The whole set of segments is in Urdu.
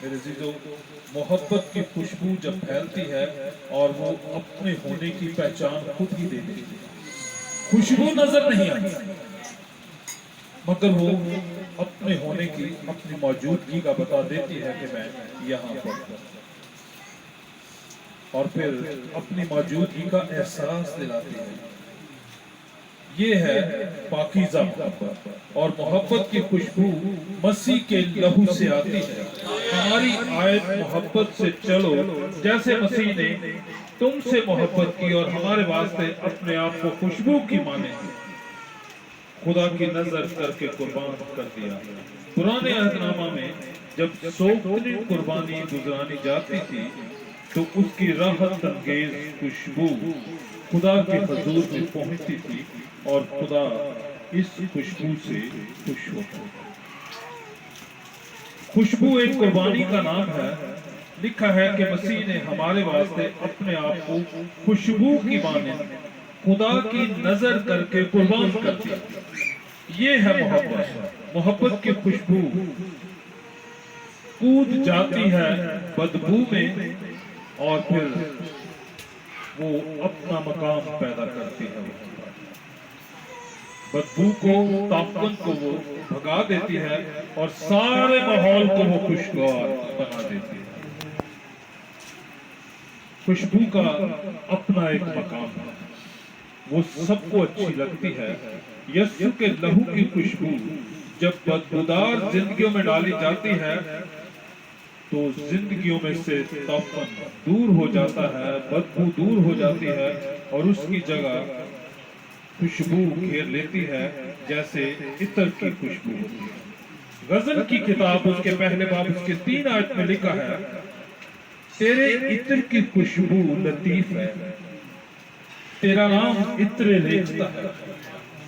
میرے عزیزو، محبت کی خوشبو جب پھیلتی ہے اور وہ اپنے ہونے کی پہچان خود ہی دے دیتی ہے۔ خوشبو نظر نہیں آتی مگر وہ اپنے ہونے کی، اپنی موجودگی کا بتا دیتی ہے کہ میں یہاں پر ہوں، اور پھر اپنی موجودگی کا احساس دلاتی ہے۔ یہ ہے پاکیزہ محبت، اور محبت کی خوشبو مسیح کے لہو سے آتی ہے۔ ہماری آیت محبت سے چلو جیسے مسیح نے تم سے محبت کی اور ہمارے واسطے اپنے آپ کو خوشبو کی مانے خدا کی نظر کر کے قربان کر دیا۔ پرانے عہد نامہ میں جب سوگندی قربانی گزرانی جاتی تھی تو اس کی راحت انگیز خوشبو خدا کے حضور میں پہنچتی تھی اور خدا اس خوشبو سے خوش ہوتا ہے۔ خوشبو ایک قربانی کا نام ہے۔ لکھا ہے کہ مسیح نے ہمارے واسطے اپنے آپ کو خوشبو کی مانند خدا کی نظر کر کے قربان کر دیا۔ یہ ہے محبت۔ محبت کی خوشبو کود جاتی ہے بدبو میں اور پھر وہ اپنا مقام پیدا کرتی ہے۔ بدبو کو، تعفن کو وہ بھگا دیتی ہے اور سارے ماحول کو وہ خوشگوار بنا دیتی ہے۔ خوشبو کا اپنا ایک مقام ہے، وہ سب کو اچھی لگتی ہے۔ یسوع کے لہو کی خوشبو جب بدبودار زندگیوں میں ڈالی جاتی ہے تو زندگیوں میں سے تعفن دور ہو جاتا ہے، بدبو دور ہو جاتی ہے اور اس کی جگہ خوشبو گھیر لیتی ہے جیسے عطر کی خوشبو۔ غزل کی کتاب اس کے پہلے باب اس کے 3 آیت میں لکھا ہے، تیرے عطر کی خوشبو لطیف ہے، تیرا نام عطر ریختہ ہے،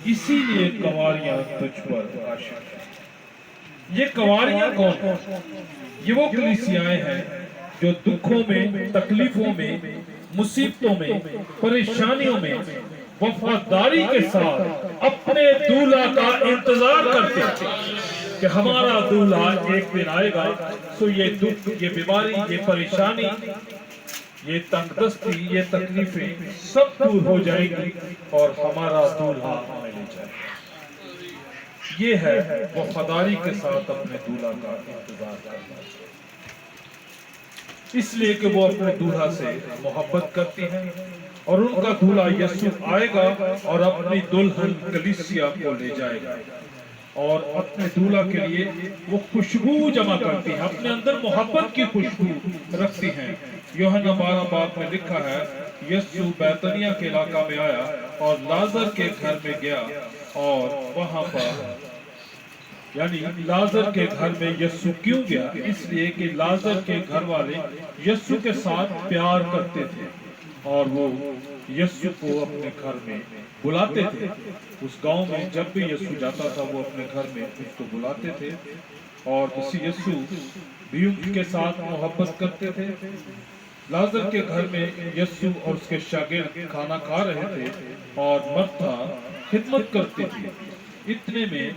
اسی لیے کنواریاں تجھ پر عاشق ہیں۔ یہ کنواریاں کون ہیں؟ یہ وہ کلیسیائیں ہیں جو دکھوں میں، تکلیفوں میں، مصیبتوں میں، پریشانیوں میں وفاداری کے ساتھ اپنے دولہا کا انتظار کرتے ہیں کہ ہمارا دولہا ایک دن آئے گا، سو یہ دکھ، یہ بیماری، یہ پریشانی، یہ تنگ دستی، یہ تکلیفیں سب دور ہو جائے گی اور ہمارا دولہا ہمیں لے جائے گا۔ یہ ہے وفاداری کے ساتھ اپنے دولہا کا انتظار کرنا، اس لیے کہ وہ اپنے دولہا سے محبت کرتی ہیں اور ان کا دولہا یسوع آئے گا اور اپنی دلہن کلیسیا کو لے جائے گا اور اپنے دولہا کے لیے وہ خوشبو جمع کرتی ہیں، اپنے اندر محبت کی خوشبو رکھتی ہیں۔ یوحنا 12 باب میں لکھا ہے، یسوع بیتنیہ کے علاقہ میں آیا اور لازر کے گھر میں گیا اور وہاں پر، یعنی لازر کے گھر میں یسوع کیوں گیا؟ اس لیے کہ لازر کے گھر والے یسوع کے ساتھ پیار کرتے تھے اور وہ یسوع کو اپنے گھر میں بلاتے تھے۔ اس گاؤں میں جب بھی یسوع جاتا تھا وہ اپنے گھر میں اس کو بلاتے تھے اور اسی یسوع بھی ان کے ساتھ محبت کرتے تھے۔ لازر کے گھر میں یسوع اور اس کے شاگرد کھانا کھا رہے تھے اور مرتا خدمت کرتی تھی۔ اتنے میں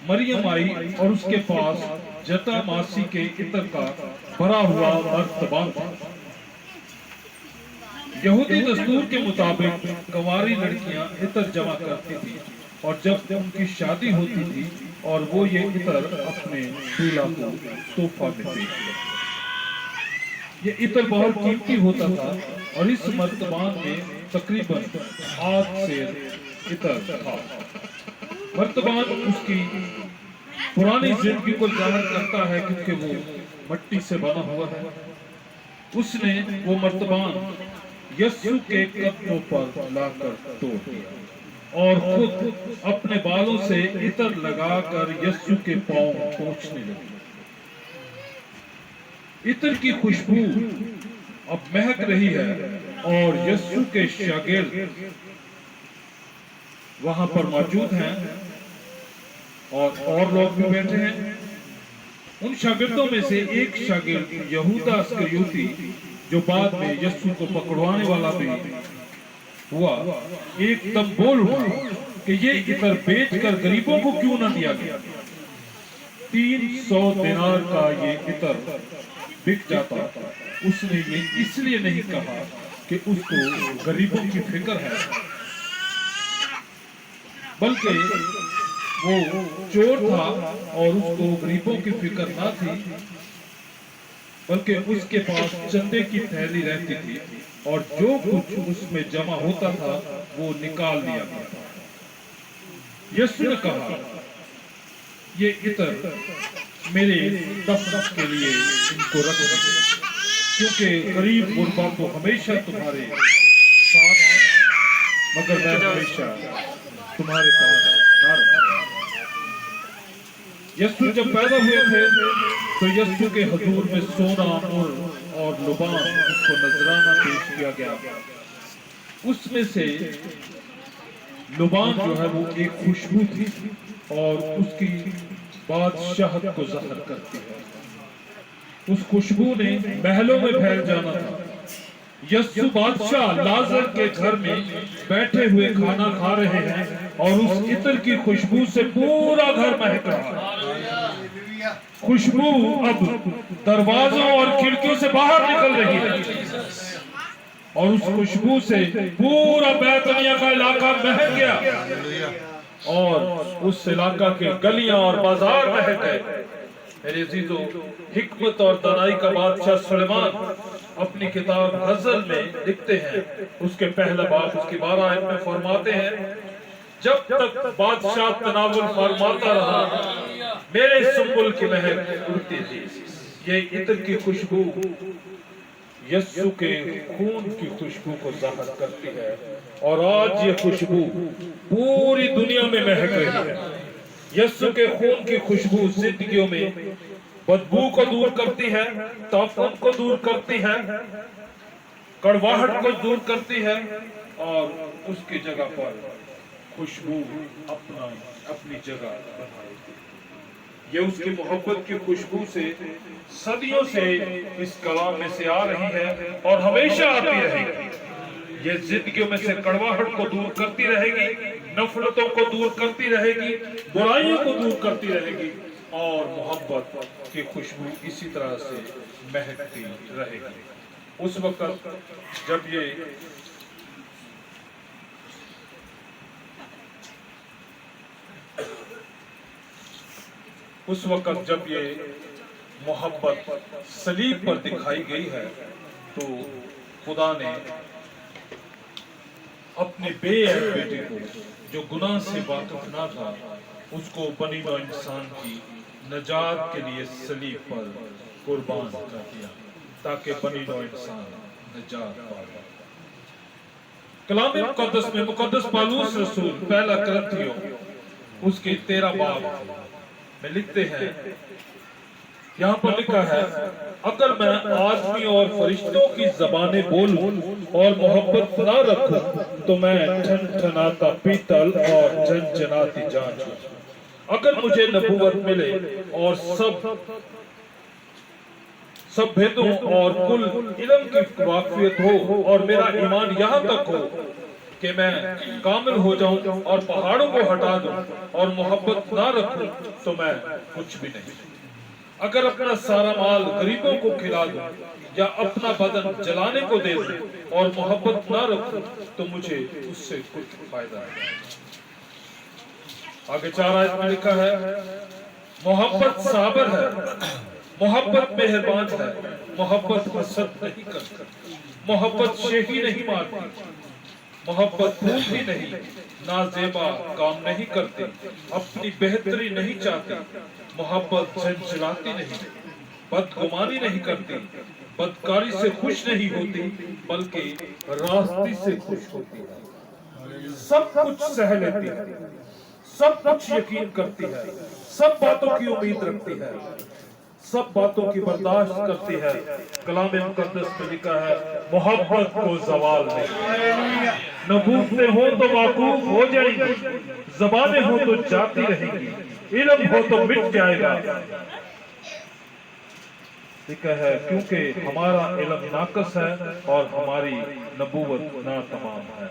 مریم آئی اور اس کے پاس جٹا ماسی کے عطر کا بھرا ہوا مرتبان تھا۔ یہودی دستور کے مطابق کنواری لڑکیاں عطر جمع کرتی تھی اور جب ان کی شادی ہوتی تھی اور وہ یہ عطر اپنے دولہا کو تحفہ میں پیش کرتی۔ یہ عطر بہت قیمتی ہوتا تھا اور اس مرتبان میں تقریباً 8 سیر عطر تھا۔ مرتبان اس کی پرانی زندگی کو ظاہر کرتا ہے کیونکہ وہ مٹی سے بنا ہوا ہے۔ اس نے وہ مرتبان یسوع کے قدموں پر لا کر توڑ دیا اور خود اپنے بالوں سے عطر لگا کر یسوع کے پاؤں پوچھنے لگی۔ عطر کی خوشبو اب مہک رہی ہے اور یسوع کے شاگرد وہاں پر موجود ہیں اور لوگ بھی بیٹھے ہیں۔ ان شاگردوں میں سے ایک شاگرد یہودا اسکریوتی جو بعد میں یسوع کو پکڑوانے والا بھی ہوا، ایک دم بول اٹھا کہ یہ عطر بیچ کر غریبوں کو کیوں نہ دیا گیا۔ 300 دینار کا یہ عطر بک جاتا، اس نے یہ اس لیے نہیں کہا کہ اس کو غریبوں کی فکر ہے، بلکہ وہ چور تھا اور اس کو غریبوں کی فکر نہ تھی، بلکہ اس کے پاس چندے کی تھیلی رہتی تھی اور جو کچھ اس میں جمع ہوتا تھا وہ نکال لیا کرتا۔ یسوع نے کہا، یہ عطر میرے دفن کے لیے ان کو رکھ دو، کیونکہ غریب غربا تو ہمیشہ تمہارے ساتھ ہے، مگر میں ہمیشہ تمہارے پاس نہ رہوں۔ یسوع جب پیدا ہوئے تھے تو یسوع کے حضور میں سونا، مر اور لبان اس کو نذرانہ پیش کیا گیا۔ اس میں سے لبان جو ہے وہ ایک خوشبو تھی اور اس کی بادشاہت کو ظاہر کرتی ہے۔ اس خوشبو نے محلوں میں پھیل جانا تھا۔ یسوع بادشاہ لازر کے گھر میں بیٹھے ہوئے کھانا کھا رہے ہیں اور اس عطر کی خوشبو سے پورا گھر مہک رہا ہے۔ خوشبو اب دروازوں اور کھڑکیوں سے باہر نکل رہی ہے اور اس خوشبو سے پورا بیت عنیہ کا علاقہ مہک گیا اور اس علاقہ کے گلیاں اور بازار مہک گئے۔ میرے عزیزو، حکمت اور دانائی کا بادشاہ سلیمان اپنی کتاب غزل میں لکھتے ہیں، اس کے پہلا باب اس کی 12 آیت میں فرماتے ہیں، جب تک بادشاہ تناول فرماتا رہا میرے سنبل کی مہک اڑتی تھی۔ یہ عطر کی خوشبو یسوع کے خون کی خوشبو کو ظاہر کرتی ہے اور آج یہ خوشبو پوری دنیا میں مہک رہی ہے۔ یسوع کے خون کی خوشبو زندگیوں میں بدبو کو دور کرتی ہے، تعفن کو دور کرتی ہے، کڑواہٹ کو دور کرتی ہے اور اس کی جگہ پر خوشبو اپنی جگہ بناتی ہے۔ یہ اس کی محبت کی خوشبو سے صدیوں سے اس کلام میں سے آ رہی ہے اور ہمیشہ آتی رہے گی۔ یہ زندگیوں میں سے کڑواہٹ کو دور کرتی رہے گی، نفرتوں کو دور کرتی رہے گی، برائیوں کو دور کرتی رہے گی اور محبت کی خوشبو اسی طرح سے مہکتی رہے گی۔ اس وقت جب یہ محبت صلیب پر دکھائی گئی ہے تو خدا نے اپنے بے عیب بیٹے کو جو گناہ سے واقف نہ تھا اس کو بنی نوع انسان کی نجات کے لیے صلیب پر قربان کر دیا تاکہ بنی نوع انسان نجات پائے۔ کلام مقدس میں مقدس پالوس رسول پہلا کرنتھیوں اس کے 13 باب میں لکھتے ہیں، یہاں پر لکھا ہے، اگر میں آدمی اور فرشتوں کی زبانیں بولوں اور محبت نہ رکھوں تو میں ٹھنٹھناتا پیتل اور جھنجھناتی جانچ ہوں۔ اگر مجھے نبوت ملے اور سب بھیدوں اور کل علم کی واقفیت ہو اور میرا ایمان یہاں تک ہو کہ میں کامل ہو جاؤں اور پہاڑوں کو ہٹا دوں اور محبت نہ رکھوں تو میں کچھ بھی نہیں۔ اگر اپنا سارا مال غریبوں کو کھلا دوں یا اپنا بدن جلانے کو دے دوں اور محبت نہ رکھوں تو مجھے اس سے کچھ فائدہ نہیں۔ آگے 4 آیت میں لکھا ہے، محبت صابر ہے، محبت مہربان ہے، محبت حسد نہیں کرتی، محبت شیخی نہیں مارتی، محبت پھولتی نہیں، نازیبا کام نہیں کرتی، اپنی بہتری نہیں چاہتی، محبت جھنجھلاتی نہیں، بدگمانی نہیں کرتی، بدکاری سے خوش نہیں ہوتی بلکہ راستی سے خوش ہوتی ہے، سب کچھ سہ لیتی ہے، سب کچھ یقین کرتی ہے، سب باتوں کی امید رکھتی ہے، سب باتوں کی برداشت کرتی ہے۔ کلام مقدس میں لکھا ہے، محبت کو زوال نہیں۔ نبوتیں ہوں تو معقوف ہو جائیں گی، زبانیں ہوں تو جاتی رہیں گی، علم ہو تو مٹ جائے گا۔ لکھا ہے، کیونکہ ہمارا علم ناقص ہے اور ہماری نبوت ناتمام ہے۔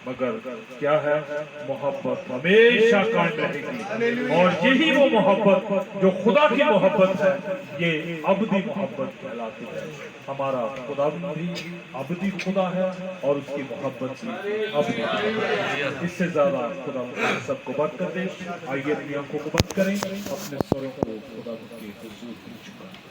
مگر کیا ہے محبت ہمیشہ قائم رہے گی، اور یہی وہ محبت جو خدا کی محبت ہے، یہ ابدی محبت کہلاتی ہے۔ ہمارا خدا بھی ابدی خدا ہے اور اس کی محبت بھی ابدی ہے۔ اس سے زیادہ خدا ہم سب کو برکت دے۔ آئیے اپنی آنکھوں کو بند کریں، اپنے سروں کو خدا کے حضور میں جھکائیں۔